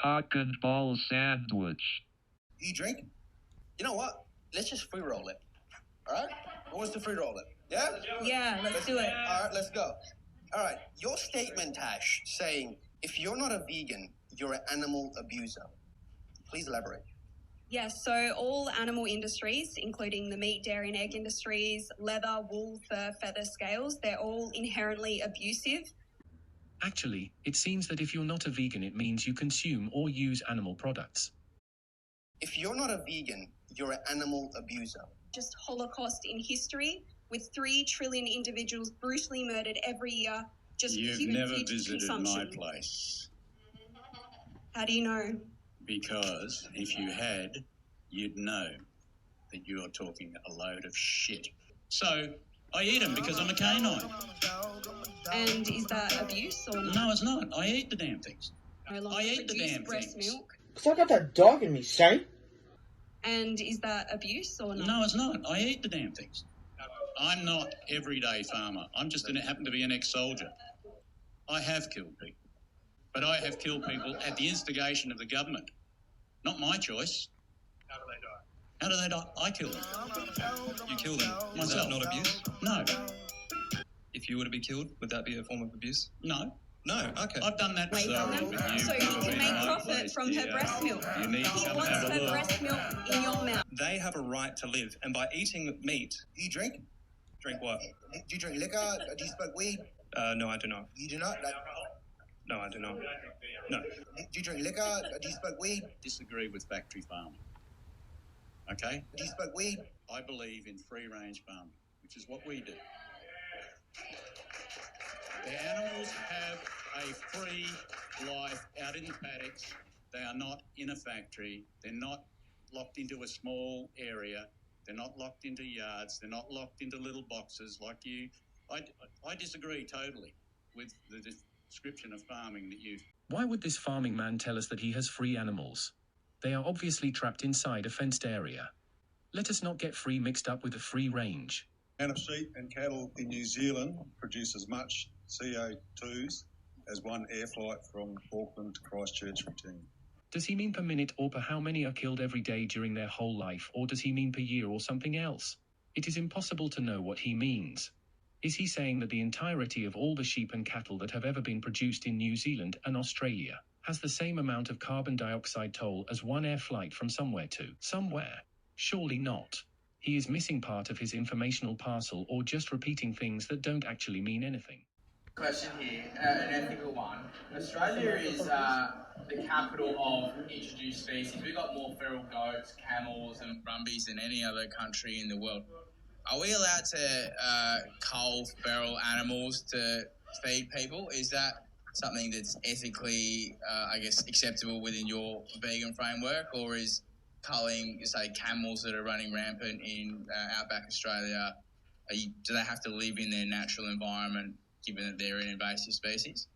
cock and ball sandwich. You drink? You know what? Let's just free roll it. All right? Who wants to free roll it? Yeah? Yeah, let's do it. All right, let's go. All right, your statement, Tash, saying if you're not a vegan, you're an animal abuser. Please elaborate. Yes, so all animal industries, including the meat, dairy and egg industries, leather, wool, fur, feather, scales, they're all inherently abusive. Actually, it seems that if you're not a vegan, it means you consume or use animal products. If you're not a vegan, you're an animal abuser. Just Holocaust in history, with 3 trillion individuals brutally murdered every year. Just You've human never food visited consumption. my place. How do you know? Because if you had, you'd know that you're talking a load of shit. So, I eat them because I'm a canine. And is that abuse or not? No, it's not. I eat the damn things. No longer I eat the produce damn breast things. milk. Because I got that dog in me, son. And is that abuse or not? No, it's not. I eat the damn things. I'm not everyday farmer. I'm just happen to be an ex-soldier. I have killed people. But I have killed people at the instigation of the government. Not my choice. How do they die? How do they die? I kill them. You kill them. Is Myself. that not abuse? No. If you were to be killed, would that be a form of abuse? No. No, okay. I've done that Wait, before. But so you've you never can been make to my profit place, from her dear. breast milk. You need to He come and wants have a her look. breast milk in your mouth. They have a right to live, and by eating meat, Do you drink? drink what? Do you drink liquor? Do you smoke weed? No, I do not. You do not? Like, No, I do not. No. do you drink liquor? Do you smoke weed? Disagree with factory farming. Okay? Do you smoke weed? I believe in free-range farming, which is what we do. The animals have a free life out in the paddocks. They are not in a factory. They're not locked into a small area. They're not locked into yards. They're not locked into little boxes like you. I disagree totally with the description of farming that you've... Why would this farming man tell us that he has free animals? They are obviously trapped inside a fenced area. Let us not get free mixed up with the free range. Of sheep and cattle in New Zealand produce as much CO2s as one air flight from Auckland to Christchurch routine. Does he mean per minute or per how many are killed every day during their whole life, or does he mean per year or something else? It is impossible to know what he means. Is he saying that the entirety of all the sheep and cattle that have ever been produced in New Zealand and Australia has the same amount of carbon dioxide toll as one air flight from somewhere to somewhere? Surely not. He is missing part of his informational parcel or just repeating things that don't actually mean anything. Question here, an ethical one. Australia is the capital of introduced species. We've got more feral goats, camels and brumbies than any other country in the world. Are we allowed to cull feral animals to feed people? Is that something that's ethically, acceptable within your vegan framework? Or is culling, say, camels that are running rampant in outback Australia, do they have to live in their natural environment given that they're an invasive species?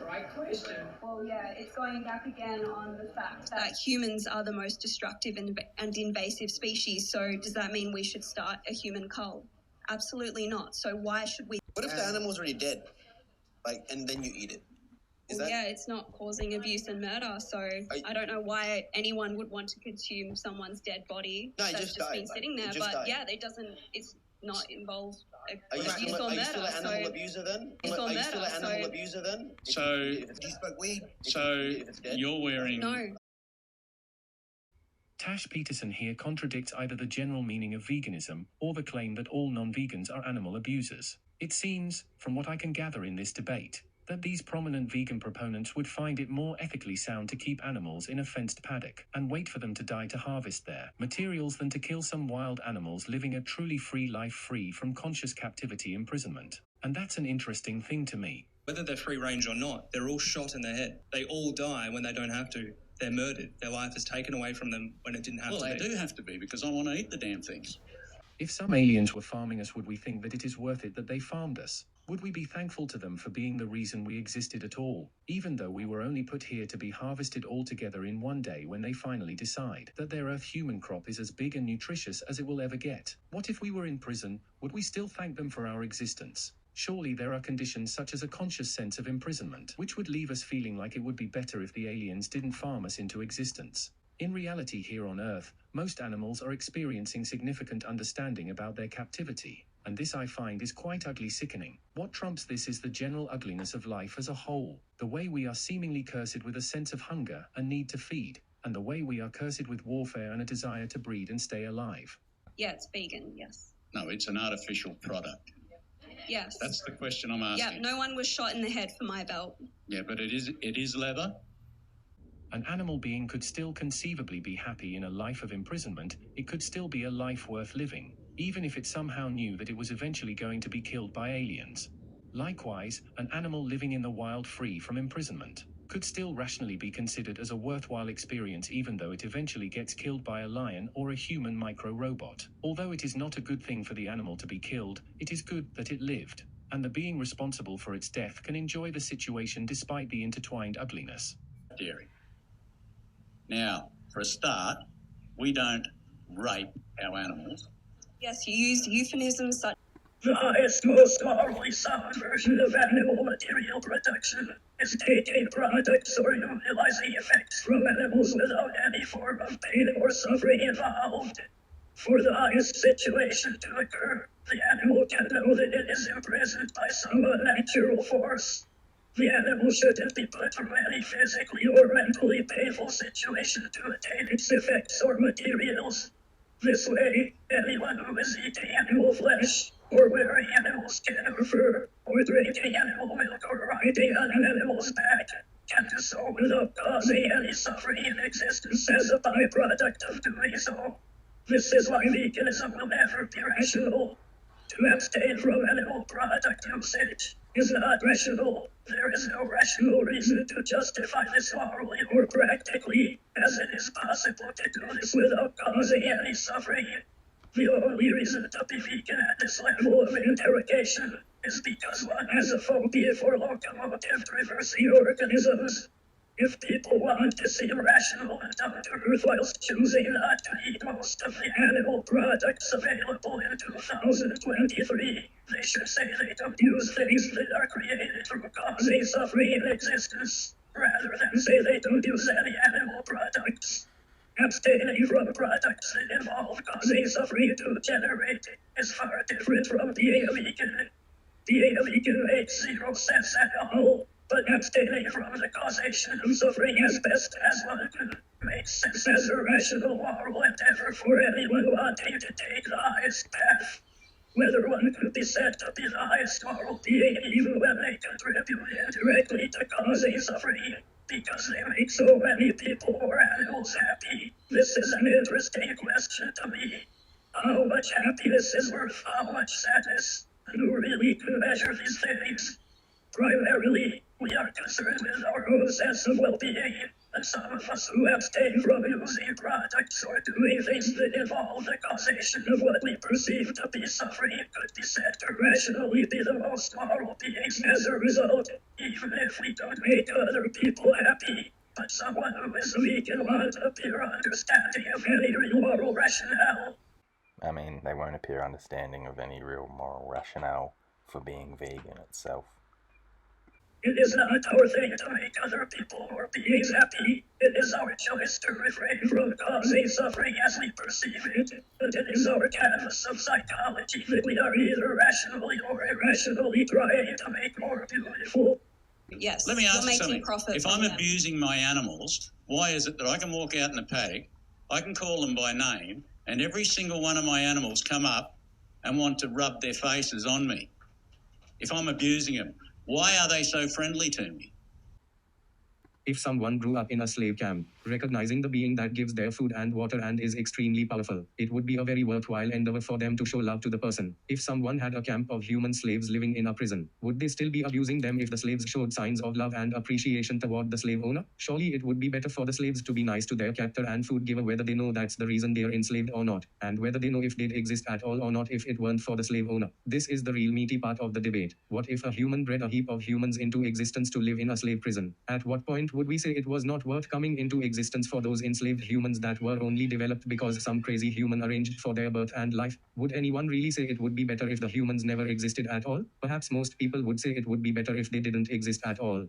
Right question. Well, yeah, it's going back again on the fact that humans are the most destructive and invasive species. So does that mean we should start a human cull? Absolutely not. So why should we? What if the animal's already dead? And then you eat it? Yeah, it's not causing abuse and murder, so I don't know why anyone would want to consume someone's dead body that's just been sitting there. But died. yeah, it's not involved. Are you still an animal abuser then? Are you still an animal abuser then? So, do you smoke weed? So you're wearing... No. Tash Peterson here contradicts either the general meaning of veganism or the claim that all non-vegans are animal abusers. It seems, from what I can gather in this debate, that these prominent vegan proponents would find it more ethically sound to keep animals in a fenced paddock and wait for them to die to harvest their materials than to kill some wild animals living a truly free life free from conscious captivity imprisonment. And that's an interesting thing to me. Whether they're free range or not, they're all shot in the head. They all die when they don't have to. They're murdered. Their life is taken away from them when it didn't have to be. Well, they do have to be, because I want to eat the damn things. If some aliens were farming us, would we think that it is worth it that they farmed us? Would we be thankful to them for being the reason we existed at all, even though we were only put here to be harvested all together in one day when they finally decide that their Earth human crop is as big and nutritious as it will ever get? What if we were in prison? Would we still thank them for our existence? Surely there are conditions such as a conscious sense of imprisonment, which would leave us feeling like it would be better if the aliens didn't farm us into existence. In reality, here on Earth, most animals are experiencing significant understanding about their captivity, and this I find is quite ugly sickening. What trumps this is the general ugliness of life as a whole, the way we are seemingly cursed with a sense of hunger, a need to feed, and the way we are cursed with warfare and a desire to breed and stay alive. Yeah, it's vegan, yes. No, it's an artificial product. Yes. That's the question I'm asking. Yeah, no one was shot in the head for my belt. Yeah, but it is leather. An animal being could still conceivably be happy in a life of imprisonment. It could still be a life worth living, even if it somehow knew that it was eventually going to be killed by aliens. Likewise, an animal living in the wild free from imprisonment could still rationally be considered as a worthwhile experience even though it eventually gets killed by a lion or a human micro-robot. Although it is not a good thing for the animal to be killed, it is good that it lived, and the being responsible for its death can enjoy the situation despite the intertwined ugliness. Dairy. Now, for a start, we don't rape our animals. Yes, you used euphemisms such The highest, most morally sound version of animal material production is taking products or utilizing effects from animals without any form of pain or suffering involved. For the highest situation to occur, the animal can know that it is imprisoned by some unnatural force. The animal shouldn't be put through any physically or mentally painful situation to attain its effects or materials. This way, anyone who is eating animal flesh, or wearing animal skin or fur, or drinking animal milk or riding on an animal's back, can do so without causing any suffering in existence as a byproduct of doing so. This is why veganism will never be rational. To abstain from animal product usage is not rational. There is no rational reason to justify this morally or practically, as it is possible to do this without causing any suffering. The only reason to be vegan at this level of interrogation is because one has a phobia for locomotive traversing organisms. If people want to seem rational and down to earth whilst choosing not to eat most of the animal products available in 2023, they should say they don't use things that are created through causing suffering in existence, rather than say they don't use any animal products. Abstaining from products that involve causing suffering to generate is far different from being a vegan. Being a vegan makes zero sense at all, but abstaining from the causation of suffering as best as one can makes sense as a rational moral endeavor for anyone wanting to take the highest path. Whether one could be said to be the highest moral being even when they contribute indirectly to causing suffering, because they make so many people or animals happy. This is an interesting question to me. How much happiness is worth how much sadness? And who really can measure these things? Primarily, we are concerned with our own sense of well-being, and some of us who abstain from using products or doing things that involve the causation of what we perceive to be suffering could be said to rationally be the most moral beings as a result, even if we don't make other people happy. But someone who is vegan won't appear understanding of any real moral rationale. I mean, they won't appear understanding of any real moral rationale for being vegan itself. It is not our thing to make other people or beings happy. It is our choice to refrain from causing suffering as we perceive it. And it is our canvas of psychology that we are either rationally or irrationally trying to make more beautiful. Yes. Let me ask you something. Profit if I'm abusing my animals, why is it that I can walk out in a paddock, I can call them by name, and every single one of my animals come up and want to rub their faces on me? If I'm abusing them, why are they so friendly to me? If someone grew up in a slave camp, recognizing the being that gives their food and water and is extremely powerful, it would be a very worthwhile endeavor for them to show love to the person. If someone had a camp of human slaves living in a prison, would they still be abusing them if the slaves showed signs of love and appreciation toward the slave owner? Surely it would be better for the slaves to be nice to their captor and food giver whether they know that's the reason they are enslaved or not, and whether they know if they'd exist at all or not if it weren't for the slave owner. This is the real meaty part of the debate. What if a human bred a heap of humans into existence to live in a slave prison? At what point would we say it was not worth coming into existence for those enslaved humans that were only developed because some crazy human arranged for their birth and life? Would anyone really say it would be better if the humans never existed at all? Perhaps most people would say it would be better if they didn't exist at all.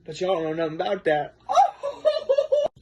But y'all don't know nothing about that.